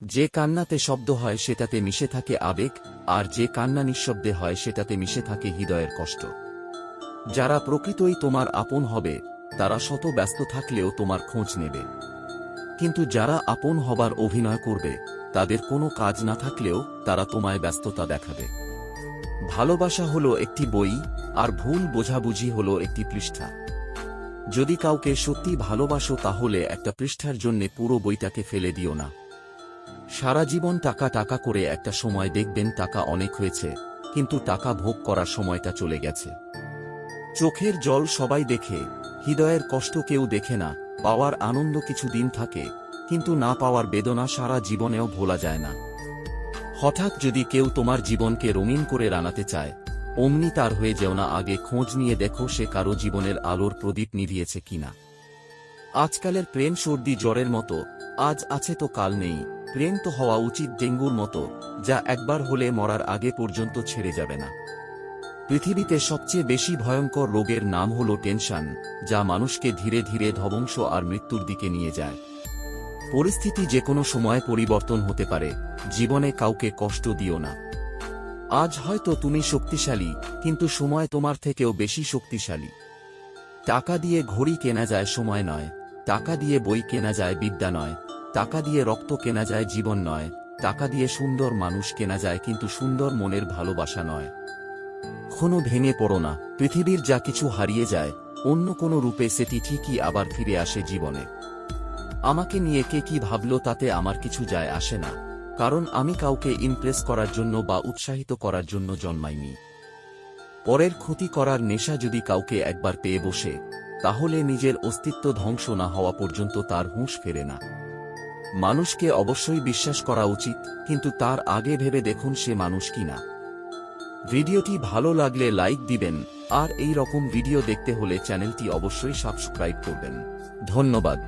যে কান্নাতে শব্দ হয় সেটাতে মিশে থাকে আবেগ, আর যে কান্না নিঃশব্দে হয় সেটাতে মিশে থাকে হৃদয়ের কষ্ট। যারা প্রকৃতই তোমার আপন হবে তারা শত ব্যস্ত থাকলেও তোমার খোঁজ নেবে, কিন্তু যারা আপন হবার অভিনয় করবে তাদের কোনো কাজ না থাকলেও তারা তোমায় ব্যস্ততা দেখাবে। ভালোবাসা হলো একটি বই, আর ভুল বোঝাবুঝি হলো একটি পৃষ্ঠা। যদি কাউকে সত্যি ভালোবাসো তাহলে একটা পৃষ্ঠার জন্যে পুরো বইটাকে ফেলে দিও না। সারা জীবন টাকা টাকা করে একটা সময় দেখবেন টাকা অনেক হয়েছে, কিন্তু টাকা ভোগ করার সময়টা চলে গেছে। চোখের জল সবাই দেখে, হৃদয়ের কষ্ট কেউ দেখে না। পাওয়ার আনন্দ কিছু দিন থাকে, কিন্তু না পাওয়ার বেদনা সারা জীবনেও ভোলা যায় না। হঠাৎ যদি কেউ তোমার জীবনকে রঙিন করে রাঙাতে চায়, অমনি তার হয়ে যেও না, আগে খোঁজ নিয়ে দেখো সে কারো জীবনের আলোর প্রদীপ নিভিয়েছে কিনা। আজকালের প্রেম সর্দি জ্বরের মতো, আজ আছে তো কাল নেই। প্রেম তো হওয়া উচিত ডেঙ্গুর মতো, যা একবার হলে মরার আগে পর্যন্ত ছেড়ে যাবে না। পৃথিবীতে সবচেয়ে বেশি ভয়ঙ্কর রোগের নাম হল টেনশন, যা মানুষকে ধীরে ধীরে ধ্বংস আর মৃত্যুর দিকে নিয়ে যায়। পরিস্থিতি যে কোনো সময় পরিবর্তন হতে পারে, জীবনে কাউকে কষ্ট দিও না। আজ হয়তো তুমি শক্তিশালী, কিন্তু সময় তোমার থেকেও বেশি শক্তিশালী। টাকা দিয়ে ঘড়ি কেনা যায়, সময় নয়। টাকা দিয়ে বই কেনা যায়, বিদ্যা নয়। টাকা দিয়ে রক্ত কেনা যায়, জীবন নয়। টাকা দিয়ে সুন্দর মানুষ কেনা যায়, কিন্তু সুন্দর মনের ভালোবাসা নয়। কখনো ভেঙে পড়ো না। পৃথিবীর যা কিছু হারিয়ে যায়, অন্য কোনো রূপে সেটি ঠিকই আবার ফিরে আসে জীবনে। আমাকে নিয়ে কে কি ভাবলো তাতে আমার কিছু যায় আসে না, কারণ আমি কাউকে ইমপ্রেস করার জন্য বা উৎসাহিত করার জন্য জন্মাইনি। পরের ক্ষতি করার নেশা যদি কাউকে একবার পেয়ে বসে, তাহলে নিজের অস্তিত্ব ধ্বংস না হওয়া পর্যন্ত তার হুঁশ ফেরে না। মানুষকে অবশ্যই বিশ্বাস করা উচিত, কিন্তু তার আগে ভেবে দেখুন সে মানুষ কিনা। ভিডিওটি ভালো লাগলে লাইক দিবেন, আর এই রকম ভিডিও দেখতে হলে চ্যানেলটি অবশ্যই সাবস্ক্রাইব করবেন। ধন্যবাদ।